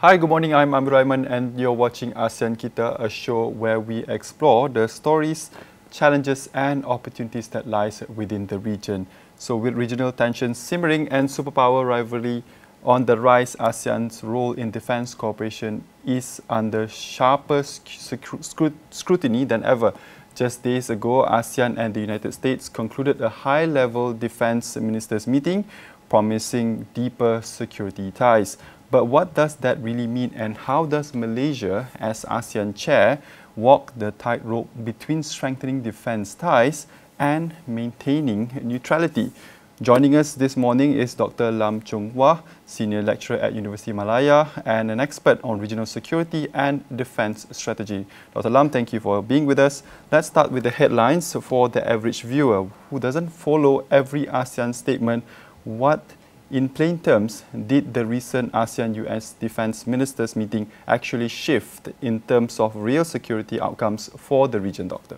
Hi, good morning. I'm Rahman, and you're watching ASEAN Kita, a show where we explore the stories, challenges, and opportunities that lies within the region. So, with regional tensions simmering and superpower rivalry on the rise, ASEAN's role in defense cooperation is under sharper scrutiny than ever. Just days ago, ASEAN and the United States concluded a high-level defense ministers meeting, promising deeper security ties. But what does that really mean, and how does Malaysia, as ASEAN chair, walk the tightrope between strengthening defence ties and maintaining neutrality? Joining us this morning is Dr. Lam Choong Wah, Senior Lecturer at Universiti Malaya and an expert on regional security and defence strategy. Dr. Lam, thank you for being with us. Let's start with the headlines for the average viewer who doesn't follow every ASEAN statement. What, in plain terms, did the recent ASEAN-US Defence Ministers meeting actually shift in terms of real security outcomes for the region, Doctor?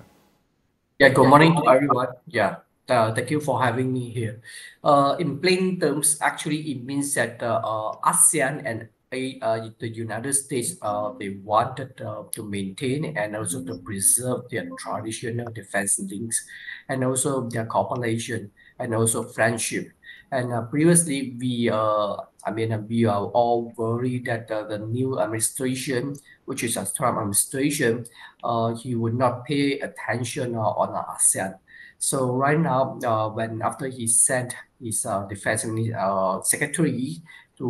Yeah, good morning to everyone. Thank you for having me here. In plain terms, actually, it means that ASEAN and the United States, they wanted to maintain and also to preserve their traditional defense links, and also their cooperation and also friendship. And previously, we are all worried that the new administration, which is a Trump administration, he would not pay attention on ASEAN. So right now, after he sent his defense secretary to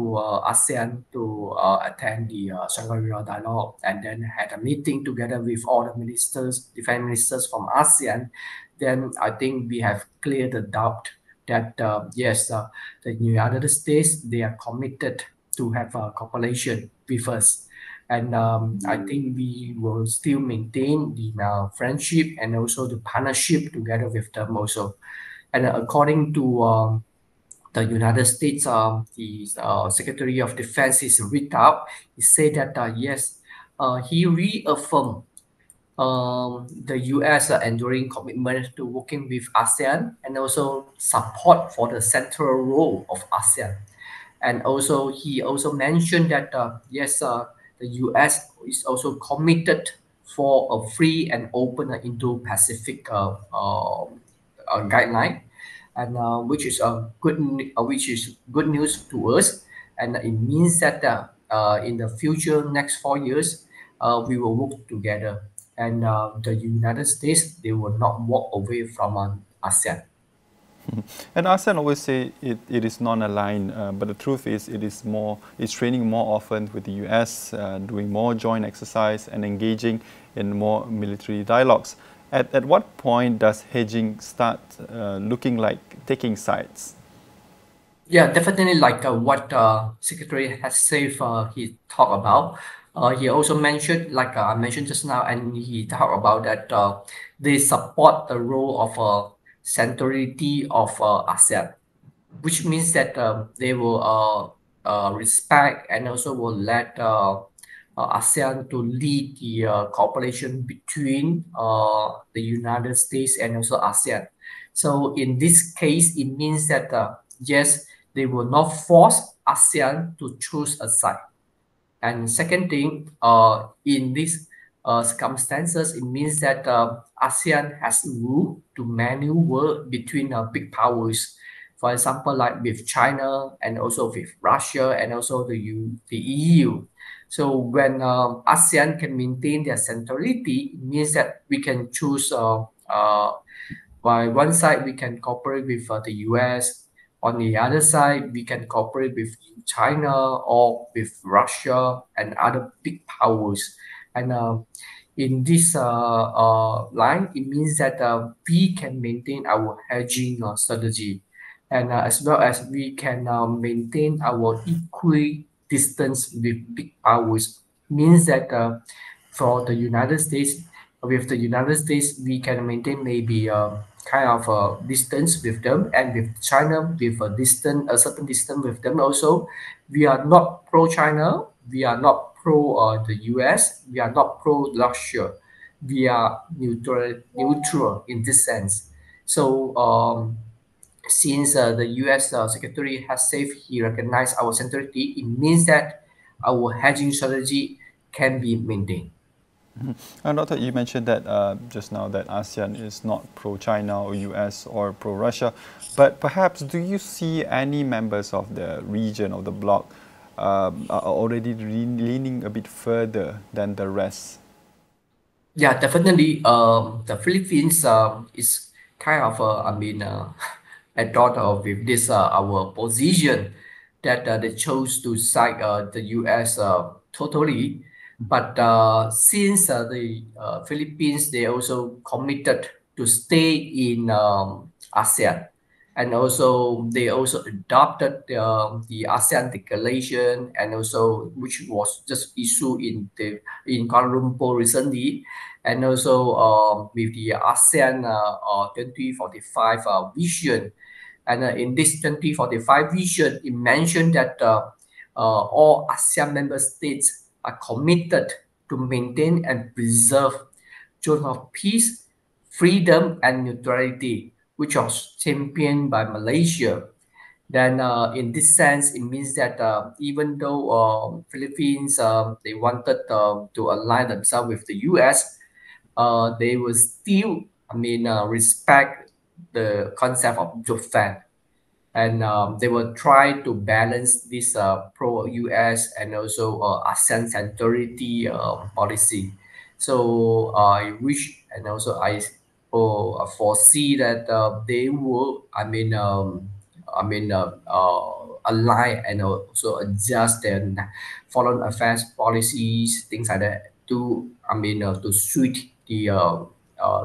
ASEAN to attend the Shangri-La dialogue, and then had a meeting together with all the ministers, defense ministers from ASEAN, then I think we have cleared the doubt that yes, the United States, they are committed to have a cooperation with us. And I think we will still maintain the friendship and also the partnership together with them also. And according to the United States, the Secretary of Defense is read out. He said that yes, he reaffirmed the U.S. Enduring commitment to working with ASEAN and also support for the central role of ASEAN. And also, he also mentioned that yes, the U.S. is also committed for a free and open Indo-Pacific guideline, and which is good news to us, and it means that in the future next 4 years, we will work together, and the United States, they will not walk away from ASEAN. And ASEAN always say it is non-aligned, but the truth is it's training more often with the US, doing more joint exercise and engaging in more military dialogues. At what point does hedging start looking like taking sides? Yeah, definitely like what Secretary has said, he talked about. He also mentioned, like I mentioned just now, and he talked about that they support the role of centrality of ASEAN, which means that they will respect and also will let ASEAN to lead the cooperation between the United States and also ASEAN. So in this case, it means that yes, they will not force ASEAN to choose a side. And second thing, in these circumstances, it means that ASEAN has room to maneuver between big powers. For example, like with China and also with Russia and also the EU. So when ASEAN can maintain their centrality, it means that we can choose by one side, we can cooperate with the US. On the other side, we can cooperate with China or with Russia and other big powers. And in this line, it means that we can maintain our hedging strategy, and as well as we can maintain our equidistance with big powers. Means that for the United States, with the United States, we can maintain maybe kind of a distance with them, and with China, with a certain distance with them also. We are not pro China, we are not pro the US, we are not pro Russia. We are neutral in this sense. So since the US Secretary has said he recognized our centrality, it means that our hedging strategy can be maintained. Doctor, you mentioned that just now that ASEAN is not pro-China or US or pro-Russia, but perhaps do you see any members of the region or the bloc are already leaning a bit further than the rest? Yeah, definitely. The Philippines is kind of, a daughter with this our position that they chose to side the U.S. Totally, but since the Philippines they also committed to stay in ASEAN, and also they also adopted the ASEAN Declaration, and also which was just issued in Kuala Lumpur recently, and also with the ASEAN 2045 vision. And in this 2045 vision, it mentioned that all ASEAN member states are committed to maintain and preserve zone of peace, freedom, and neutrality, which was championed by Malaysia. Then, in this sense, it means that even though Philippines they wanted to align themselves with the U.S., they will still, respect the concept of Japan, and they will try to balance this pro-US and also ASEAN centrality policy. So I wish and also I foresee that they will, align and also adjust their foreign affairs policies, things like that, to to suit the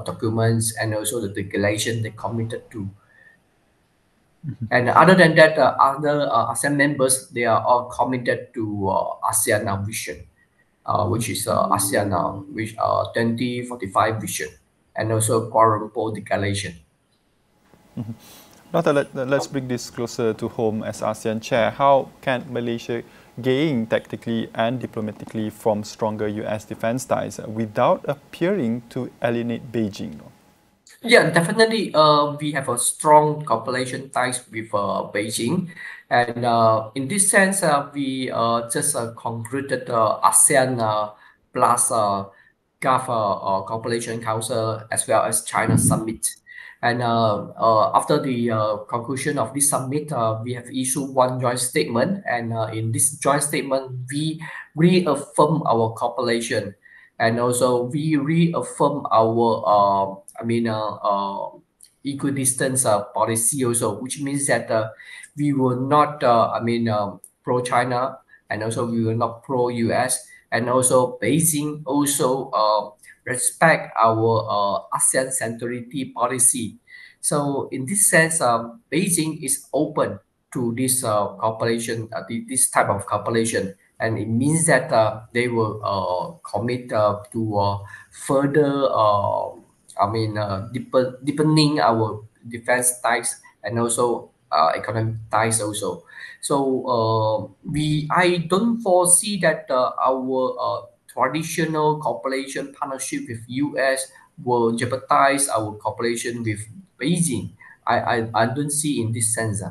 documents and also the declaration they committed to. And other than that, other ASEAN members, they are all committed to ASEAN vision, which is ASEAN which 2045 vision, and also Kuala Lumpur Declaration. Doctor, let's bring this closer to home as ASEAN chair. How can Malaysia gain tactically and diplomatically from stronger US defense ties without appearing to alienate Beijing? Yeah, definitely. We have a strong cooperation ties with Beijing, and in this sense, we just concluded the ASEAN plus Gulf Cooperation Council as well as China Summit. And after the conclusion of this summit, we have issued one joint statement, and in this joint statement, we reaffirm our cooperation, and also we reaffirm our equidistance policy also, which means that we will not pro China, and also we will not pro US, and also Beijing also respect our ASEAN centrality policy. So in this sense, Beijing is open to this cooperation, this type of cooperation, and it means that they will commit to further, deepening our defense ties and also economic ties also. So I don't foresee that our traditional cooperation partnership with US will jeopardize our cooperation with Beijing. I don't see in this sense.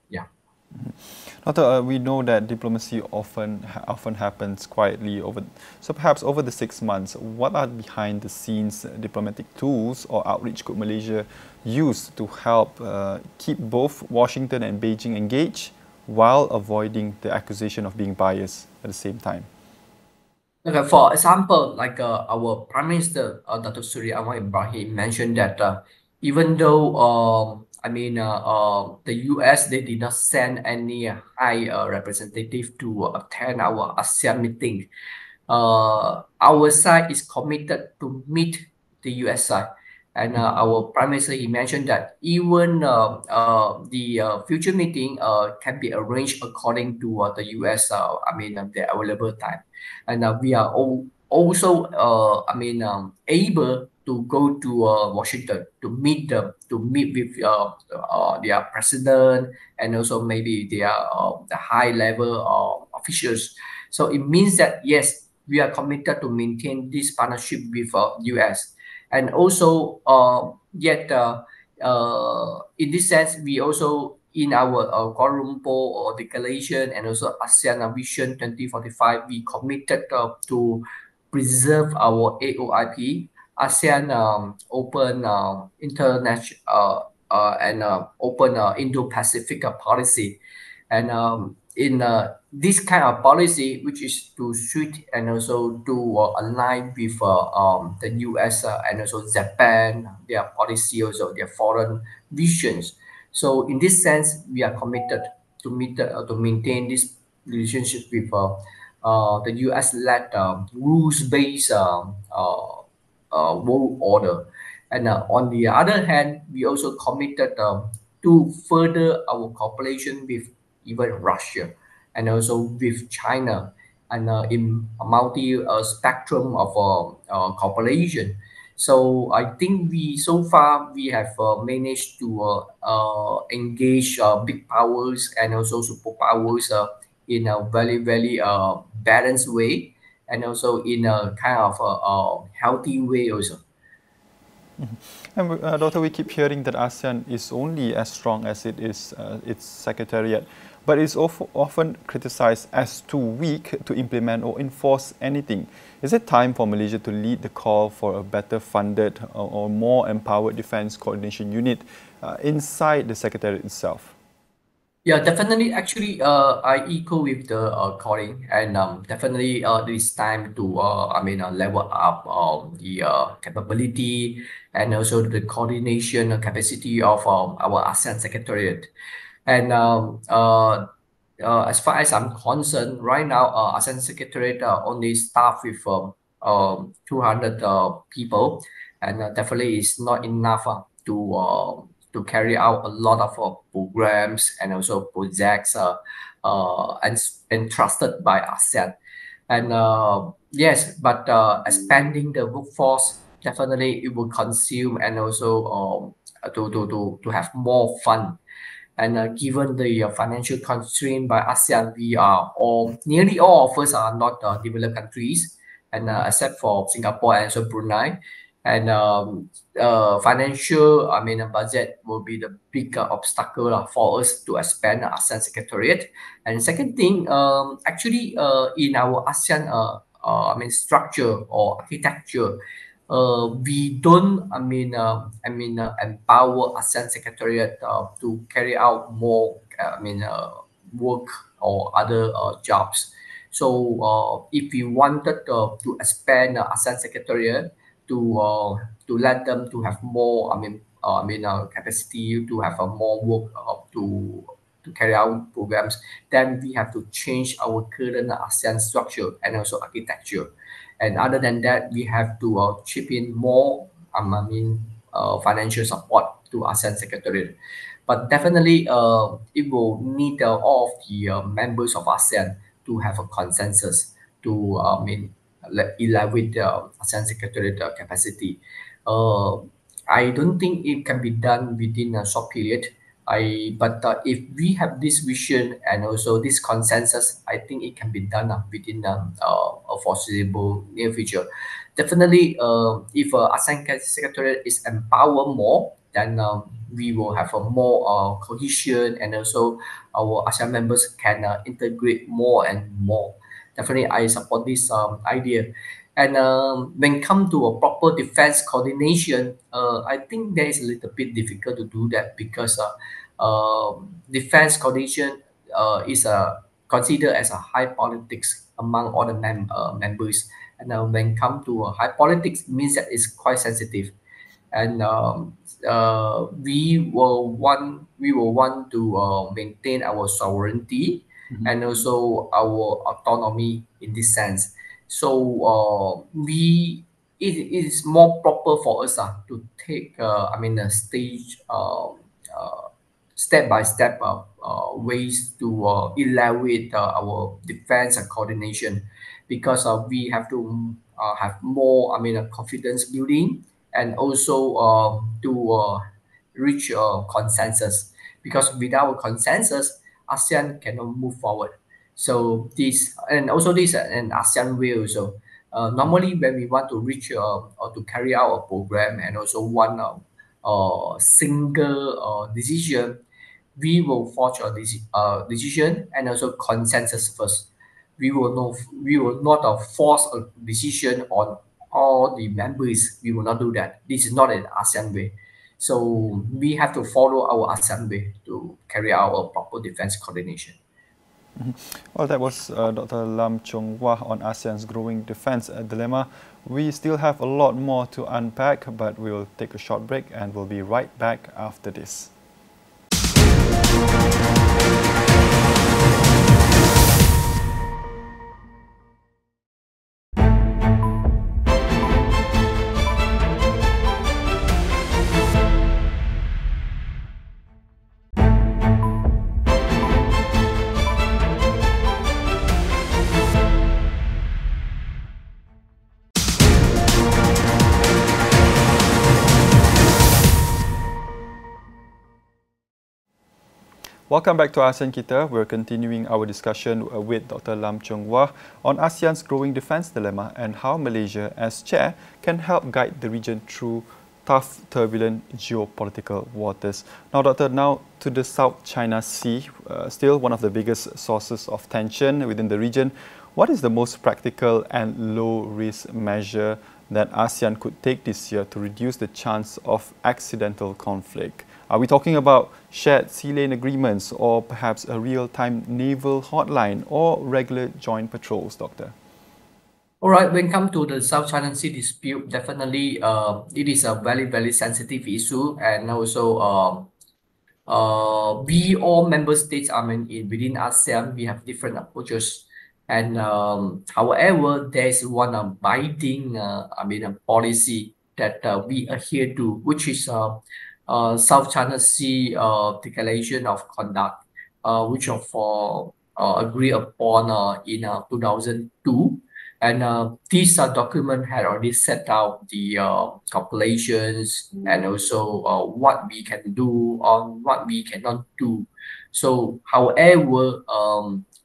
Yeah. Doctor, we know that diplomacy often happens quietly so perhaps over the 6 months, what are behind the scenes diplomatic tools or outreach could Malaysia use to help keep both Washington and Beijing engaged while avoiding the accusation of being biased at the same time? Okay, for example, like our Prime Minister, Dr. Suri Anwar Ibrahim, mentioned that even though the US they did not send any high representative to attend our ASEAN meeting, our side is committed to meet the US side. And our Prime Minister, he mentioned that even the future meeting can be arranged according to the US, the available time. And we are also, able to go to Washington to meet them, to meet with their president, and also maybe their the high level officials. So it means that yes, we are committed to maintain this partnership with US, and also yet in this sense we also in our Kuala Lumpur declaration and also ASEAN Vision 2045, we committed to preserve our AOIP, ASEAN Open International and Open Indo-Pacific policy. And in this kind of policy, which is to suit and also to align with the US and also Japan, their policy, also their foreign visions. So in this sense, we are committed to maintain this relationship with the US-led rules-based world order. And on the other hand, we also committed to further our cooperation with even Russia and also with China and in a multi spectrum of cooperation. So I think we so far we have managed to engage big powers and also superpowers in a very balanced way and also in a kind of healthy way also. And Doctor, we keep hearing that ASEAN is only as strong as it is its secretariat, but it's often criticized as too weak to implement or enforce anything. Is it time for Malaysia to lead the call for a better funded or more empowered defence coordination unit inside the secretariat itself? Yeah, definitely. Actually, I echo with the calling, and definitely, it is time to level up the capability and also the coordination capacity of our ASEAN Secretariat. And as far as I'm concerned, right now, ASEAN Secretariat only staffed with 200 people, and definitely it's not enough to carry out a lot of programs and also projects and entrusted by ASEAN. And yes, but expanding the workforce, definitely it will consume and also to have more fun. And given the financial constraint by ASEAN, we are all nearly all of us are not developed countries, and except for Singapore and also Brunei. And financial, budget will be the big obstacle for us to expand the ASEAN Secretariat. And second thing, actually, in our ASEAN, structure or architecture, we don't, empower ASEAN Secretariat to carry out more, work or other jobs. So if we wanted to expand ASEAN Secretariat to let them to have more, capacity to have more work to carry out programs, then we have to change our current ASEAN structure and also architecture. And other than that, we have to chip in more, financial support to ASEAN Secretariat. But definitely, it will need all of the members of ASEAN to have a consensus to, elevate the ASEAN Secretariat capacity. I don't think it can be done within a short period. But if we have this vision and also this consensus, I think it can be done within a foreseeable near future. Definitely, if ASEAN Secretariat is empowered more, then we will have a more cohesion and also our ASEAN members can integrate more and more. Definitely, I support this idea. And when come to a proper defense coordination, I think that is a little bit difficult to do that because defense coordination is considered as a high politics among all the members. And when come to high politics, means that it's quite sensitive. And we will want to maintain our sovereignty and also our autonomy in this sense. So it is more proper for us to take a stage step by step ways to evaluate our defense and coordination because we have to have more confidence building and also to reach consensus because without consensus ASEAN cannot move forward. So this and also this an ASEAN way also. Normally when we want to reach or to carry out a program and also one single decision, we will forge a decision and also consensus first. We will know we will not force a decision on all the members. We will not do that. This is not an ASEAN way. So we have to follow our ASEAN way to carry out a proper defense coordination. Well, that was Dr. Lam Choong Wah on ASEAN's growing defense dilemma. We still have a lot more to unpack, but we'll take a short break and we'll be right back after this. Welcome back to ASEAN Kita. We're continuing our discussion with Dr. Lam Choong Wah on ASEAN's growing defense dilemma and how Malaysia, as chair, can help guide the region through tough, turbulent geopolitical waters. Now, Doctor, now to the South China Sea, still one of the biggest sources of tension within the region. What is the most practical and low-risk measure that ASEAN could take this year to reduce the chance of accidental conflict? Are we talking about shared sea lane agreements or perhaps a real-time naval hotline or regular joint patrols, Doctor? All right, when it comes to the South China Sea dispute, definitely it is a very, very sensitive issue. And also we all member states, within ASEAN, we have different approaches. And however, there's one binding, policy that we adhere to, which is South China Sea Declaration of Conduct, which are for agreed upon in 2002. And this document had already set out the calculations and also what we can do on what we cannot do. So, however,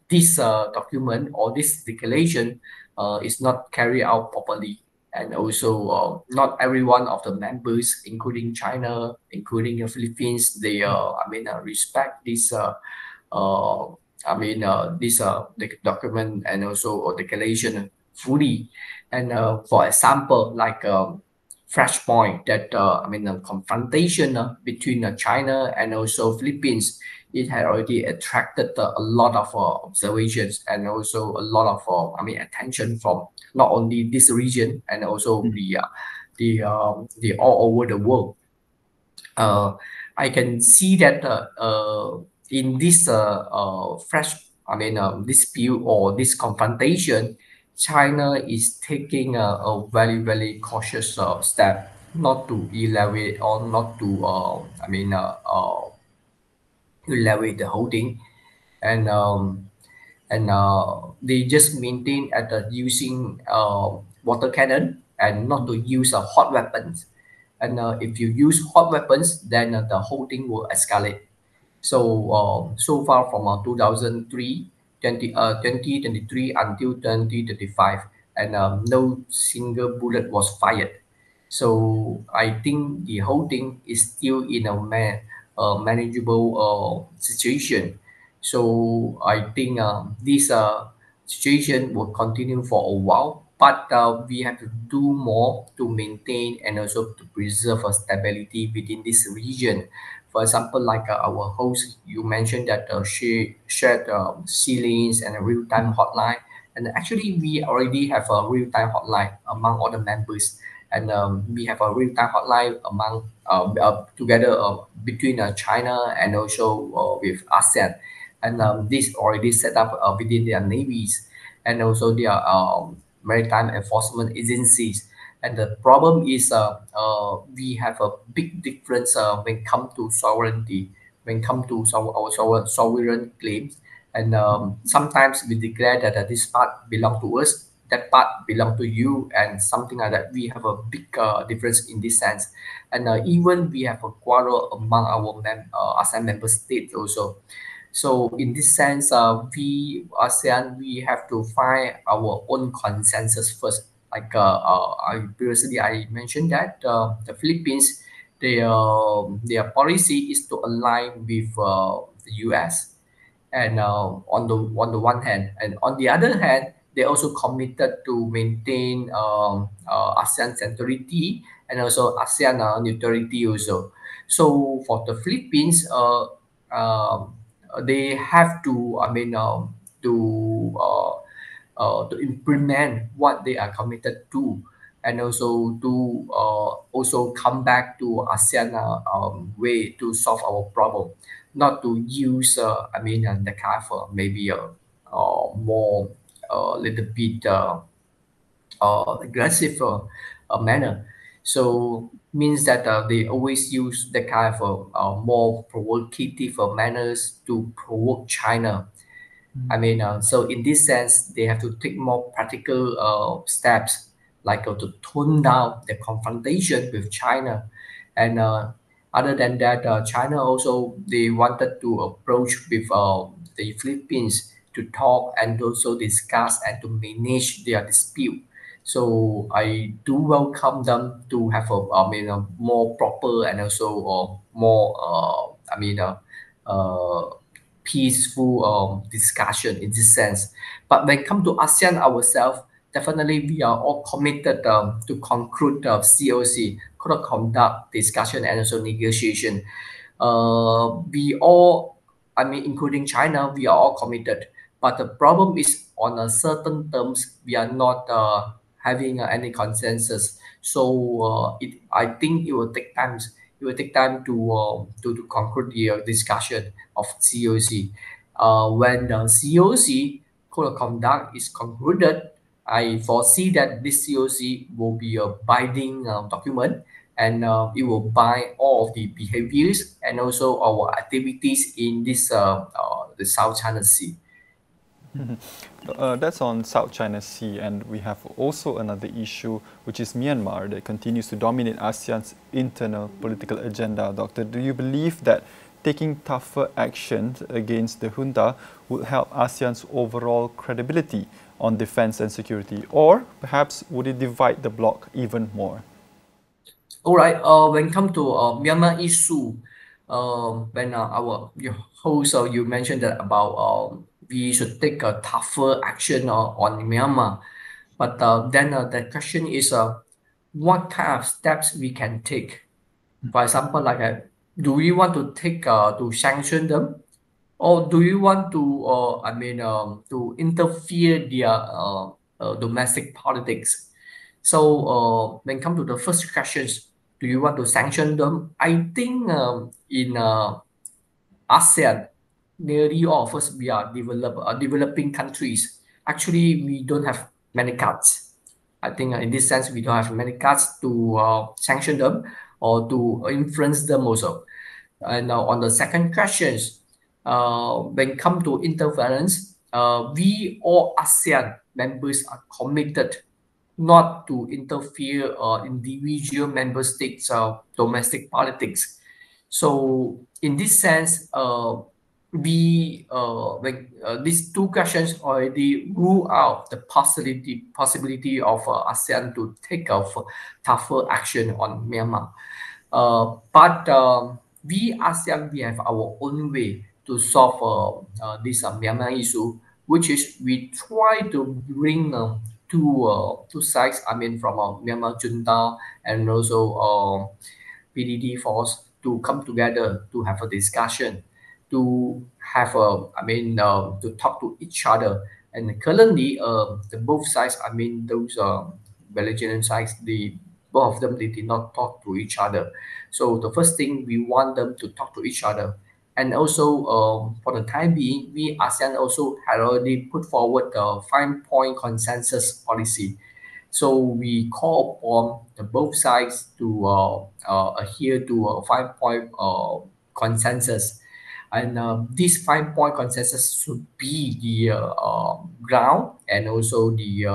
this document or this declaration is not carried out properly. And also, not every one of the members, including China, including the Philippines, they respect this this document and also declaration fully. And for example, like flashpoint that a confrontation between China and also Philippines, it had already attracted a lot of observations and also a lot of attention from not only this region and also the all over the world. I can see that in this dispute or this confrontation, China is taking a very, very cautious step not to elevate or not to elevate the holding. And they just maintain at using water cannon and not to use hot weapons. And if you use hot weapons, then the whole thing will escalate. So so far from 2023 until 2025, and no single bullet was fired. So I think the whole thing is still in a manageable situation. So I think this situation will continue for a while, but we have to do more to maintain and also to preserve stability within this region. For example, like our host, you mentioned that she shared sea lanes and a real-time hotline. And actually, we already have a real-time hotline among all the members. And we have a real-time hotline among together between China and also with ASEAN. And this already set up within their navies and also their maritime enforcement agencies. And the problem is we have a big difference when it comes to sovereignty, when it comes to our sovereign claims. And sometimes we declare that this part belongs to us, that part belongs to you, and something like that. We have a big difference in this sense. And even we have a quarrel among our ASEAN member states also. So in this sense, we ASEAN, we have to find our own consensus first. Like I previously I mentioned that the Philippines, their policy is to align with the US, and on the one hand, and on the other hand, they also committed to maintain ASEAN centrality and also ASEAN neutrality also. So for the Philippines, um, they have to, to implement what they are committed to, and also to also come back to ASEAN way to solve our problem, not to use the kind of maybe a more little bit aggressive manner. So means that they always use the kind of more provocative manners to provoke China. So in this sense, they have to take more practical steps, like to tone down the confrontation with China. And other than that, China also they wanted to approach with the Philippines to talk and also discuss and to manage their dispute. So I do welcome them to have a more proper and also more peaceful discussion in this sense. But when it comes to ASEAN ourselves, definitely we are all committed to conclude the COC, Code of Conduct discussion and also negotiation. We all, including China, we are all committed. But the problem is on a certain terms, we are not having any consensus. So I think it will take time. It will take time to conclude the discussion of COC. When the COC Code of Conduct is concluded, I foresee that this COC will be a binding document, and it will bind all of the behaviors and also our activities in this the South China Sea. That's on South China Sea, and we have also another issue, which is Myanmar, that continues to dominate ASEAN's internal political agenda. Doctor, do you believe that taking tougher actions against the junta would help ASEAN's overall credibility on defense and security, or perhaps would it divide the bloc even more? All right. When it comes to Myanmar issue, when our your host you mentioned that about we should take a tougher action on Myanmar, but then the question is what kind of steps we can take. For example, like do we want to take to sanction them, or do you want to to interfere their domestic politics? So when it comes to the first questions, do you want to sanction them? I think in ASEAN, nearly all of us we are developing countries. Actually, we don't have many cards. I think in this sense, we don't have many cards to sanction them or to influence them also. And on the second questions, when it comes to interference, we all ASEAN members are committed not to interfere individual member states' domestic politics. So in this sense, these two questions already rule out the possibility of ASEAN to take a tougher action on Myanmar. But we ASEAN, we have our own way to solve this Myanmar issue, which is we try to bring two sides, from Myanmar junta and also PDD force to come together to have a discussion, to have to talk to each other. And currently, the both sides, those belligerent sides, both of them they did not talk to each other. So the first thing we want them to talk to each other. And also, for the time being, we ASEAN also had already put forward the 5-point consensus policy. So we call upon the both sides to adhere to a 5-point consensus. And this 5-point consensus should be the ground and also the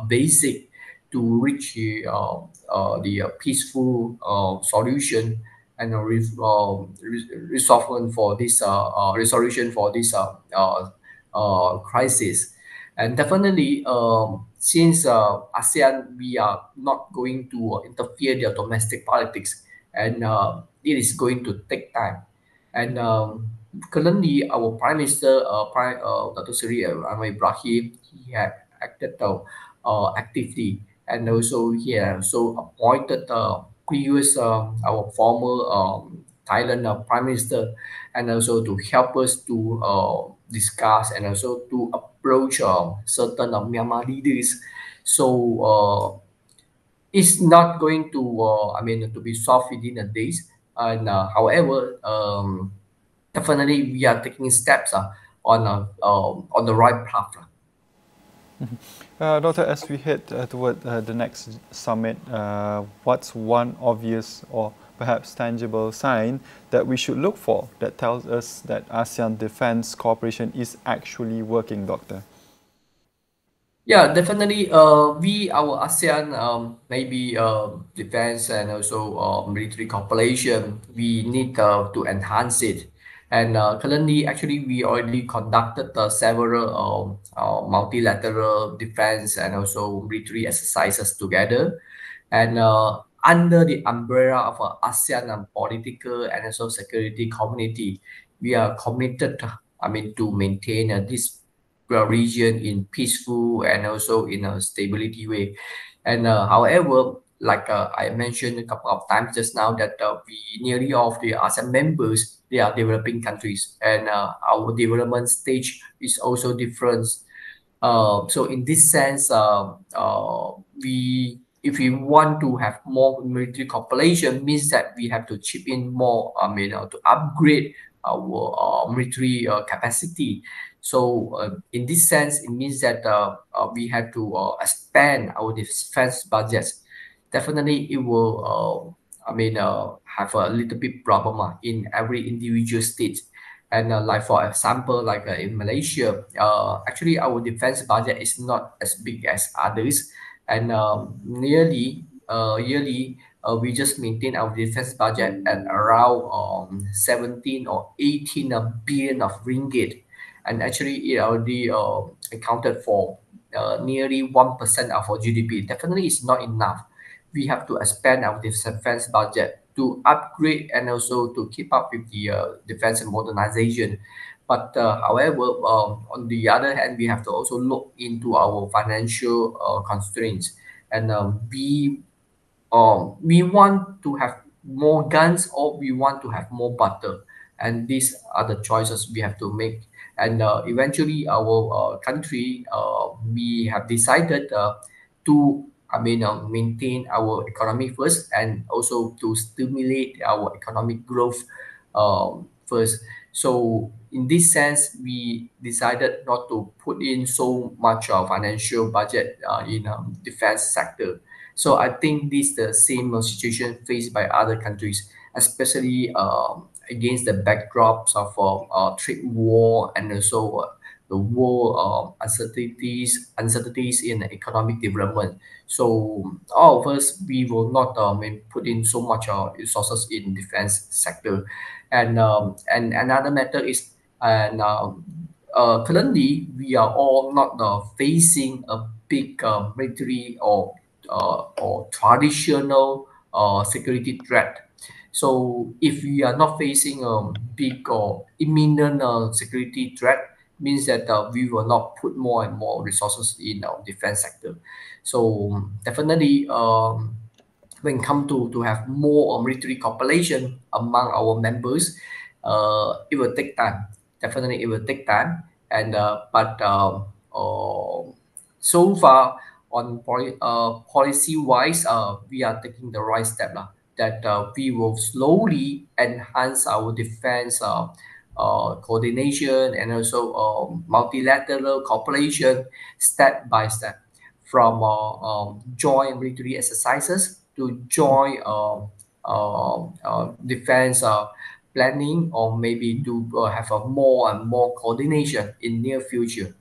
basic to reach the peaceful solution and resolvement for this resolution for this crisis. And definitely, since ASEAN, we are not going to interfere their domestic politics, and it is going to take time. And currently, our Prime Minister, Dr. Seri Anwar Ibrahim, he had acted actively, and also he had also appointed previous our former Thailand Prime Minister, and also to help us to discuss and also to approach certain Myanmar leaders. So it's not going to, I mean, to be solved within a days. And however, definitely we are taking steps on the right path. Doctor, as we head toward the next summit, what's one obvious or perhaps tangible sign that we should look for that tells us that ASEAN defense cooperation is actually working, Doctor? Yeah, definitely. Our ASEAN, maybe defense and also military cooperation, we need to enhance it. And currently, actually, we already conducted several multilateral defense and also military exercises together. And under the umbrella of ASEAN political and also security community, we are committed, I mean, to maintain this region in peaceful and also in a stability way. And however, like I mentioned a couple of times just now, that we nearly all of the ASEAN members, they are developing countries, and our development stage is also different. So in this sense, we if we want to have more military cooperation, means that we have to chip in more, I mean, to upgrade our military capacity. So in this sense, it means that we have to expand our defense budgets. Definitely, it will, have a little bit problem in every individual state. And like for example, like in Malaysia, actually our defense budget is not as big as others, and nearly yearly we just maintain our defense budget at around 17 or 18 billion of ringgit, and actually it already accounted for nearly 1% of our GDP. Definitely, it's not enough. We have to expand our defense budget to upgrade and also to keep up with the defense and modernization. But however, on the other hand, we have to also look into our financial constraints, and we want to have more guns or we want to have more butter, and these are the choices we have to make. And eventually our country, we have decided to, maintain our economy first, and also to stimulate our economic growth first. So in this sense, we decided not to put in so much financial budget in defense sector. So I think this is the same situation faced by other countries, especially against the backdrops of trade war, and also the world uncertainties in economic development. So all of us, we will not put in so much resources in defense sector. And another matter is, and currently we are all not facing a big military or traditional security threat. So if we are not facing a big or imminent security threat, means that we will not put more and more resources in our defense sector. So definitely, when come to have more military cooperation among our members, it will take time. Definitely, it will take time. And but so far, on policy wise, we are taking the right step lah, that we will slowly enhance our defense coordination and also multilateral cooperation step by step, from joint military exercises to joint defense planning, or maybe to have a more and more coordination in near future.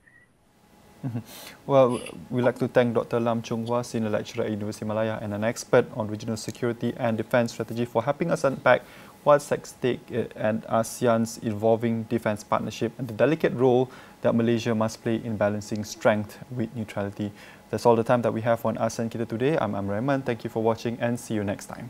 Well, we'd like to thank Dr. Lam Choong Wah, Senior Lecturer at Universiti Malaya and an expert on regional security and defense strategy, for helping us unpack what's at stake and ASEAN's evolving defense partnership and the delicate role that Malaysia must play in balancing strength with neutrality. That's all the time that we have on ASEAN Kita today. I'm Raymond. Thank you for watching and see you next time.